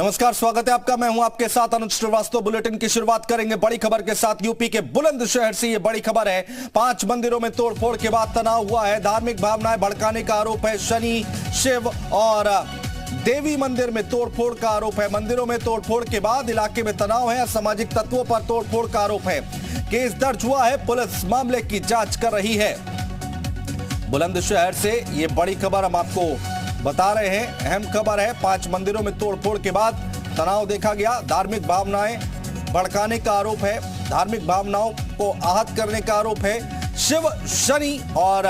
नमस्कार, स्वागत है आपका। मैं हूं आपके साथ अनुज श्रीवास्तव। बुलेटिन की शुरुआत करेंगे बड़ी खबर के साथ। यूपी के बुलंदशहर से ये बड़ी खबर है। 5 मंदिरों में तोड़फोड़ के बाद तनाव हुआ है। धार्मिक भावनाएं भड़काने का आरोप है। शनि, शिव और देवी मंदिर में तोड़फोड़ का आरोप है। मंदिरों में तोड़फोड़ के बाद इलाके में तनाव है। असामाजिक तत्वों पर तोड़फोड़ का आरोप है। केस दर्ज हुआ है। पुलिस मामले की जांच कर रही है। बुलंदशहर से ये बड़ी खबर हम आपको बता रहे हैं। अहम खबर है। 5 मंदिरों में तोड़फोड़ के बाद तनाव देखा गया। धार्मिक भावनाएं भड़काने का आरोप है। धार्मिक भावनाओं को आहत करने का आरोप है। शिव, शनि और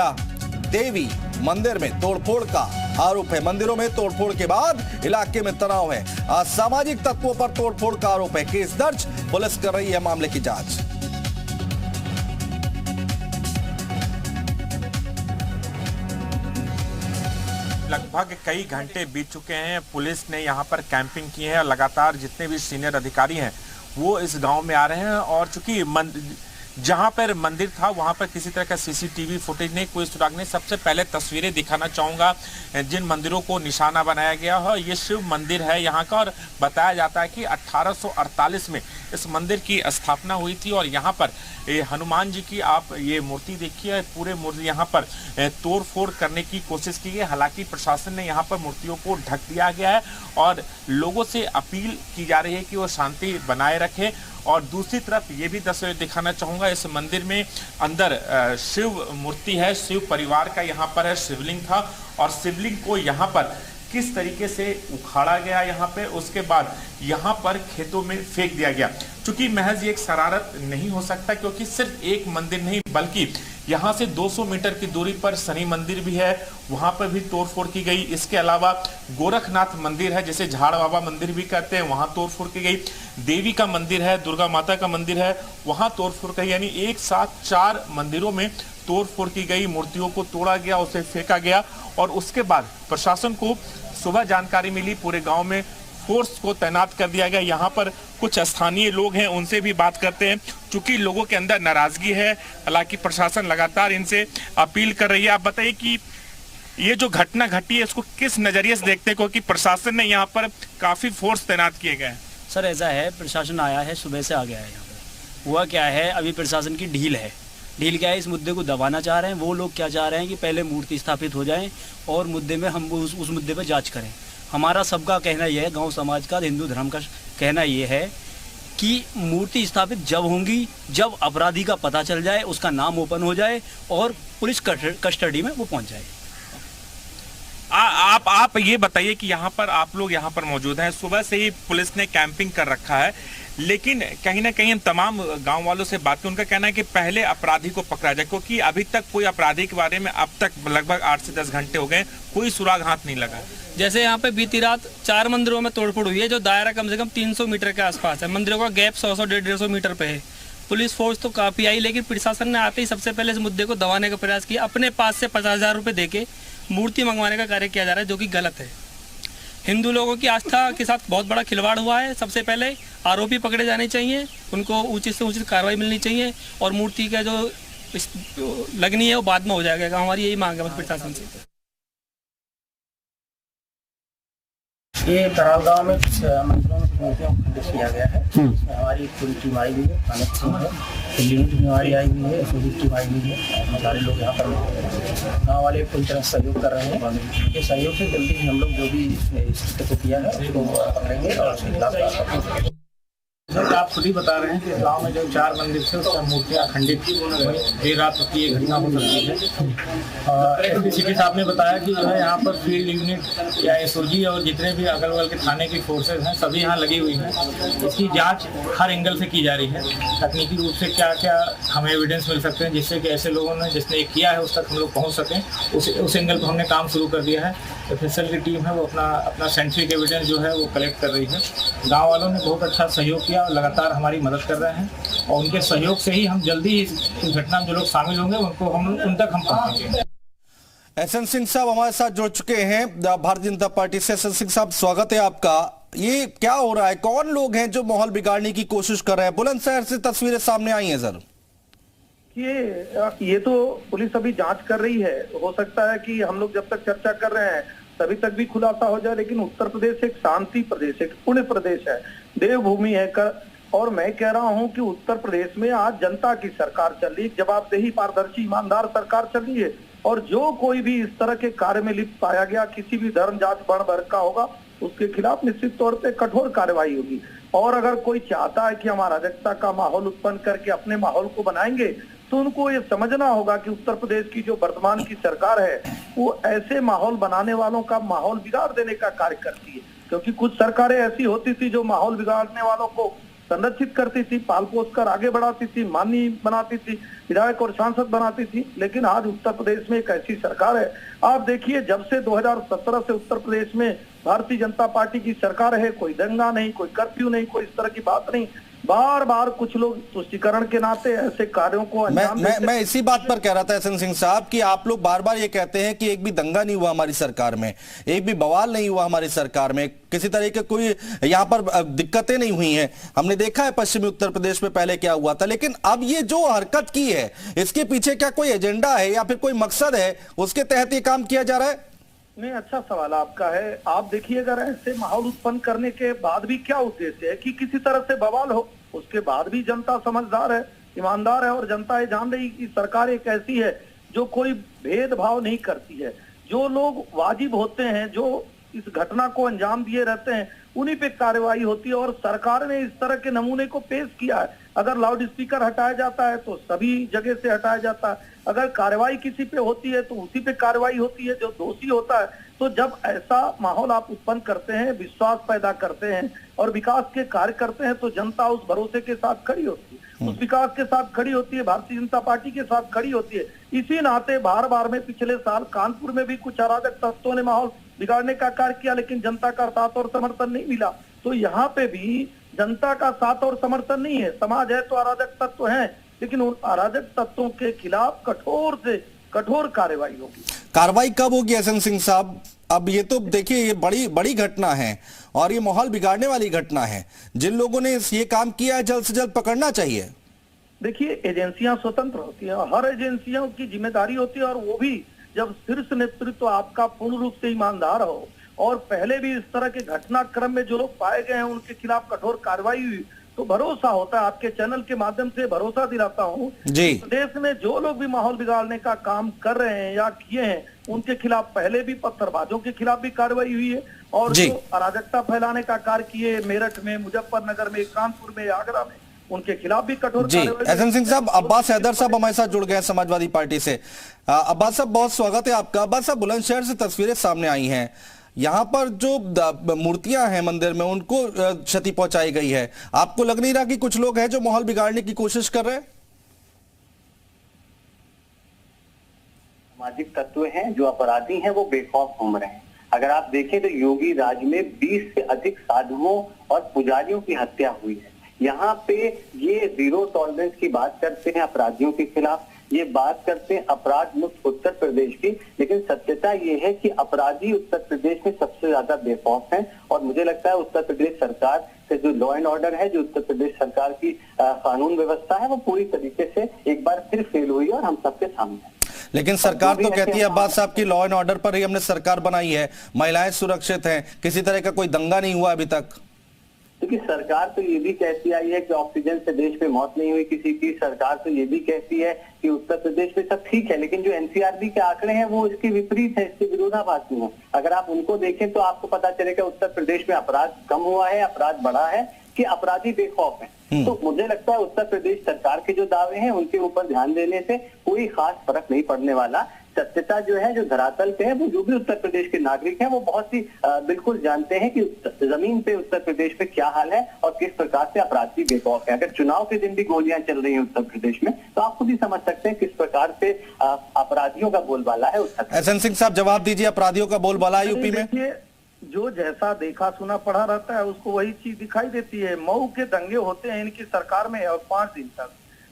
देवी मंदिर में तोड़फोड़ का आरोप है। मंदिरों में तोड़फोड़ के बाद इलाके में तनाव है। असामाजिक तत्वों पर तोड़फोड़ का आरोप है। केस दर्ज, पुलिस कर रही है मामले की जांच। लगभग कई घंटे बीत चुके हैं। पुलिस ने यहाँ पर कैंपिंग की है और लगातार जितने भी सीनियर अधिकारी हैं वो इस गांव में आ रहे हैं। और चूंकि जहां पर मंदिर था वहां पर किसी तरह का सीसीटीवी फुटेज नहीं, कोई सुराग नहीं। सबसे पहले तस्वीरें दिखाना चाहूंगा जिन मंदिरों को निशाना बनाया गया है। ये शिव मंदिर है यहाँ का, और बताया जाता है कि 1848 में इस मंदिर की स्थापना हुई थी। और यहाँ पर हनुमान जी की आप ये मूर्ति देखिए, पूरे मूर्ति यहाँ पर तोड़ फोड़ करने की कोशिश की है। हालांकि प्रशासन ने यहाँ पर मूर्तियों को ढक दिया गया है और लोगों से अपील की जा रही है कि वो शांति बनाए रखें। और दूसरी तरफ ये भी तस्वीर दिखाना चाहूँगा, इस मंदिर में अंदर शिव मूर्ति है। शिव परिवार का यहाँ पर है शिवलिंग था, और शिवलिंग को यहाँ पर किस तरीके से उखाड़ा गया यहाँ पे, उसके बाद यहाँ पर खेतों में फेंक दिया गया। चूंकि महज ये एक शरारत नहीं हो सकता, क्योंकि सिर्फ एक मंदिर नहीं बल्कि यहाँ से 200 मीटर की दूरी पर शनि मंदिर भी है, वहां पर भी तोड़फोड़ की गई। इसके अलावा गोरखनाथ मंदिर है, जिसे झाड़ बाबा मंदिर भी कहते हैं, वहां तोड़फोड़ की गई। देवी का मंदिर है, दुर्गा माता का मंदिर है, वहां तोड़फोड़ की। यानी एक साथ 4 मंदिरों में तोड़फोड़ की गई। मूर्तियों को तोड़ा गया, उसे फेंका गया। और उसके बाद प्रशासन को सुबह जानकारी मिली, पूरे गांव में फोर्स को तैनात कर दिया गया। यहाँ पर कुछ स्थानीय लोग हैं, उनसे भी बात करते हैं। चूंकि लोगों के अंदर नाराजगी है, हालांकि प्रशासन लगातार इनसे अपील कर रही है। आप बताइए कि ये जो घटना घटी है इसको किस नजरिए से देखते हैं, क्योंकि प्रशासन ने यहाँ पर काफी फोर्स तैनात किए गए हैं। सर ऐसा है, प्रशासन आया है, सुबह से आ गया है। यहाँ पर हुआ क्या है, अभी प्रशासन की ढील है। ढील क्या है, इस मुद्दे को दबाना चाह रहे हैं। वो लोग क्या चाह रहे हैं कि पहले मूर्ति स्थापित हो जाए और मुद्दे में हम उस मुद्दे पर जांच करें। हमारा सबका कहना यह है, गांव समाज का, हिंदू धर्म का कहना यह है कि मूर्ति स्थापित जब होंगी जब अपराधी का पता चल जाए, उसका नाम ओपन हो जाए और पुलिस कस्टडी में वो पहुंच जाए। आप ये बताइए कि यहाँ पर आप लोग यहाँ पर मौजूद हैं, सुबह से ही पुलिस ने कैंपिंग कर रखा है, लेकिन कहीं ना कहीं तमाम गांव वालों से बात की, उनका कहना है कि पहले अपराधी को पकड़ा जाए, क्योंकि अभी तक कोई अपराधी के बारे में अब तक लगभग 8 से 10 घंटे हो गए, कोई सुराग हाथ नहीं लगा। जैसे यहाँ पे बीती रात 4 मंदिरों में तोड़फोड़ हुई है, जो दायरा कम से कम 300 मीटर के आसपास है। मंदिरों का गैप 100-150 मीटर पे है। पुलिस फोर्स तो काफी आई, लेकिन प्रशासन ने आते ही सबसे पहले इस मुद्दे को दबाने का प्रयास किया। अपने पास से 50,000 रुपये देके मूर्ति मंगवाने का कार्य किया जा रहा है, जो कि गलत है। हिंदू लोगों की आस्था के साथ बहुत बड़ा खिलवाड़ हुआ है। सबसे पहले आरोपी पकड़े जाने चाहिए, उनको उचित से उचित कार्रवाई मिलनी चाहिए, और मूर्ति का जो लगनी है वो बाद में हो जाएगा। हमारी यही मांग है बस प्रशासन से। ये तराव गाँव में मंदिरों में मूर्तियों को खंडित किया गया है। इसमें हमारी पूरी टीम आई हुई है, थाने की टीम है, दिल्ली की हमारी आई हुई है, सूबे की टीम आई हुई है। सारे लोग यहाँ पर गाँव वाले पूरी तरह सहयोग कर रहे हैं। ये सहयोग से जल्दी ही हम लोग जो भी इस को किया है उसको पकड़ेंगे और उसके खिलाफ। सर आप खुद ही बता रहे हैं कि गांव में जो 4 मंदिर थे उसका मूर्तियाँ खंडित देर रात की ये घटना हो सकती है। एसपी सिटी साहब ने बताया कि जो है यहाँ पर फील्ड यूनिट या एसओजी और जितने भी अगल बगल के थाने की फोर्सेज हैं सभी यहाँ लगी हुई हैं। इसकी जांच हर एंगल से की जा रही है। तकनीकी रूप से क्या क्या हमें एविडेंस मिल सकते हैं जिससे कि ऐसे लोगों ने जिसने ये किया है उस तक हम लोग पहुँच सकें, उस एंगल पर हमने काम शुरू कर दिया है। एफएसएल की टीम है वो अपना साइंटिफिक एविडेंस जो है वो कलेक्ट कर रही है। गाँव वालों ने बहुत अच्छा सहयोग किया, लगातार हमारी मदद कर रहे हैं, और उनके सहयोग से ही हम जल्दी इस घटना में जो लोग शामिल होंगे उन तक हम पहुंचेंगे। एसएन सिंह साहब हमारे साथ जुड़ चुके हैं भारतीय जनता पार्टी से। एसएन सिंह साहब, स्वागत है आपका। ये क्या हो रहा है, कौन लोग हैं जो माहौल बिगाड़ने की कोशिश कर रहे हैं? बुलंदशहर से तस्वीरें सामने आई हैं सर। ये तो पुलिस अभी जांच कर रही है। हो सकता है कि हम लोग जब तक चर्चा कर रहे हैं तभी तक भी खुलासा हो जाए। लेकिन उत्तर प्रदेश एक शांति प्रदेश, एक पुण्य प्रदेश है, देवभूमि है और मैं कह रहा हूं कि उत्तर प्रदेश में आज जनता की सरकार चल रही है, जवाबदेही, पारदर्शी, ईमानदार सरकार चल रही है। और जो कोई भी इस तरह के कार्य में लिप्त पाया गया, किसी भी धर्म जाति वर्ण वर्ग का होगा, उसके खिलाफ निश्चित तौर पे कठोर कार्रवाई होगी। और अगर कोई चाहता है कि हम अराजकता का माहौल उत्पन्न करके अपने माहौल को बनाएंगे, तो उनको ये समझना होगा कि उत्तर प्रदेश की जो वर्तमान की सरकार है वो ऐसे माहौल बनाने वालों का माहौल बिगाड़ देने का कार्य करती है। क्योंकि कुछ सरकारें ऐसी होती थी जो माहौल बिगाड़ने वालों को संरक्षित करती थी, पाल पोस कर आगे बढ़ाती थी, माननीय बनाती थी, विधायक और सांसद बनाती थी। लेकिन आज उत्तर प्रदेश में एक ऐसी सरकार है, आप देखिए जब से 2017 से उत्तर प्रदेश में भारतीय जनता पार्टी की सरकार है, कोई दंगा नहीं, कोई कर्फ्यू नहीं, कोई इस तरह की बात नहीं। बार बार कुछ लोग तुष्टीकरण के नाते ऐसे कार्यों को अंजाम देते। मैं इसी बात पर कह रहा था एहसन सिंह साहब कि आप लोग बार बार ये कहते हैं कि एक भी दंगा नहीं हुआ हमारी सरकार में, एक भी बवाल नहीं हुआ हमारी सरकार में, किसी तरह के कोई यहाँ पर दिक्कतें नहीं हुई हैं। हमने देखा है पश्चिमी उत्तर प्रदेश में पहले क्या हुआ था। लेकिन अब ये जो हरकत की है, इसके पीछे क्या कोई एजेंडा है या फिर कोई मकसद है, उसके तहत ये काम किया जा रहा है? नहीं, अच्छा सवाल आपका है। आप देखिए, अगर ऐसे माहौल उत्पन्न करने के बाद भी क्या उद्देश्य है कि किसी तरह से बवाल हो, उसके बाद भी जनता समझदार है, ईमानदार है और जनता ये जान रही कि सरकार एक ऐसी है जो कोई भेदभाव नहीं करती है। जो लोग वाजिब होते हैं, जो इस घटना को अंजाम दिए रहते हैं, उन्हीं पे कार्रवाई होती है। और सरकार ने इस तरह के नमूने को पेश किया है। अगर लाउड स्पीकर हटाया जाता है तो सभी जगह से हटाया जाता है, अगर कार्रवाई किसी पे होती है तो उसी पे कार्रवाई होती है जो दोषी होता है। तो जब ऐसा माहौल आप उत्पन्न करते हैं, विश्वास पैदा करते हैं और विकास के कार्य करते हैं, तो जनता उस भरोसे के साथ खड़ी होती है, उस विकास के साथ खड़ी होती है, भारतीय जनता पार्टी के साथ खड़ी होती है। इसी नाते बार बार में पिछले साल कानपुर में भी कुछ अराजक तत्वों ने माहौल बिगाड़ने का कार्य किया, लेकिन जनता का साथ और समर्थन नहीं मिला। तो यहाँ पे भी जनता का साथ और समर्थन नहीं है। समाज है तो अराजक तत्व हैं, लेकिन उन अराजक तत्वों के खिलाफ कठोर से कठोर कार्रवाई होगी। कार्रवाई कब होगी एहसन सिंह साहब? अब ये तो देखिए, ये बड़ी बड़ी घटना है और ये माहौल बिगाड़ने वाली घटना है। जिन लोगों ने ये काम किया है, जल्द से जल्द पकड़ना चाहिए। देखिए, एजेंसियां स्वतंत्र होती हैं, हर एजेंसियों की जिम्मेदारी होती है, और वो भी जब शीर्ष नेतृत्व आपका पूर्ण रूप से ईमानदार हो और पहले भी इस तरह के घटनाक्रम में जो लोग पाए गए हैं उनके खिलाफ कठोर कार्रवाई हुई, तो भरोसा होता है। आपके चैनल के माध्यम से भरोसा दिलाता हूं, प्रदेश में जो लोग भी माहौल बिगाड़ने का काम कर रहे हैं या किए हैं, उनके खिलाफ पहले भी पत्थरबाजों के खिलाफ भी कार्रवाई हुई है। और जो अराजकता फैलाने का कार्य किए मेरठ में, मुजफ्फरनगर में, कानपुर में, आगरा में, उनके खिलाफ भी कठोर कार्रवाई। एहसन सिंह साहब, अब्बास हैदर साहब हमारे साथ जुड़ गए समाजवादी पार्टी से। अब्बास साहब, बहुत स्वागत है आपका। अब्बास साहब, बुलंदशहर से तस्वीरें सामने आई हैं, यहाँ पर जो मूर्तियां हैं मंदिर में उनको क्षति पहुंचाई गई है। आपको लग नहीं रहा कि कुछ लोग हैं जो माहौल बिगाड़ने की कोशिश कर रहे हैं? सामाजिक तत्व हैं, जो अपराधी हैं, वो बेखौफ घूम रहे हैं। अगर आप देखें तो योगी राज में 20 से अधिक साधुओं और पुजारियों की हत्या हुई है। यहाँ पे ये जीरो टॉलरेंस की बात करते हैं अपराधियों के खिलाफ, ये बात करते हैं अपराध मुक्त उत्तर प्रदेश की, लेकिन सत्यता ये है कि अपराधी उत्तर प्रदेश में सबसे ज्यादा बेखौफ हैं। और मुझे लगता है उत्तर प्रदेश सरकार से जो लॉ एंड ऑर्डर है, जो उत्तर प्रदेश सरकार की कानून व्यवस्था है, वो पूरी तरीके से एक बार फिर फेल हुई है और हम सबके सामने है। लेकिन सरकार तो कहती है अब्बास साहब की लॉ एंड ऑर्डर पर ही हमने सरकार बनाई है, महिलाएं सुरक्षित हैं, किसी तरह का कोई दंगा नहीं हुआ अभी तक। क्योंकि सरकार तो ये भी कहती आई है कि ऑक्सीजन से देश में मौत नहीं हुई किसी की। सरकार तो ये भी कहती है कि उत्तर प्रदेश में सब ठीक है, लेकिन जो एनसीआरबी के आंकड़े हैं वो इसके विपरीत है, इसके विरोधाभासी हैं। अगर आप उनको देखें तो आपको पता चलेगा उत्तर प्रदेश में अपराध कम हुआ है, अपराध बढ़ा है, कि अपराधी बेखौफ है। तो मुझे लगता है उत्तर प्रदेश सरकार के जो दावे हैं उनके ऊपर ध्यान देने से कोई खास फर्क नहीं पड़ने वाला। सत्यता जो है, जो धरातल पे है, वो जो भी उत्तर प्रदेश के नागरिक हैं वो बहुत ही बिल्कुल जानते हैं कि जमीन पे उत्तर प्रदेश में क्या हाल है और किस प्रकार से अपराधी बेखौफ है। अगर चुनाव के दिन भी गोलियां चल रही हैं उत्तर प्रदेश में, तो आप खुद ही समझ सकते हैं किस प्रकार से अपराधियों का बोलबाला है उत्तर प्रदेश। एहसन सिंह साहब, जवाब दीजिए, अपराधियों का बोलबाला है यूपी में? जो जैसा देखा सुना पढ़ा रहता है उसको वही चीज दिखाई देती है। मऊ के दंगे होते हैं इनकी सरकार में, और 5 दिन तक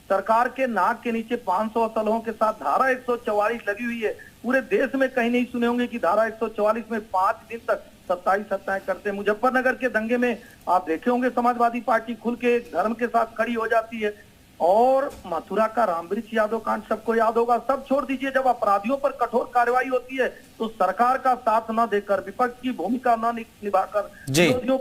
सरकार के नाक के नीचे 500 असलहों के साथ धारा 144 लगी हुई है। पूरे देश में कहीं नहीं सुने होंगे कि धारा 144 में 5 दिन तक 27 हत्याएं करते हैं। मुजफ्फरनगर के दंगे में आप देखे होंगे समाजवादी पार्टी खुल के धर्म के साथ खड़ी हो जाती है। और मथुरा का रामवृक्ष यादव कांड सबको याद होगा। सब छोड़ दीजिए, जब अपराधियों पर कठोर कार्रवाई होती है तो सरकार का साथ न देकर, विपक्ष की भूमिका न निभाकर, जी। विरोधियों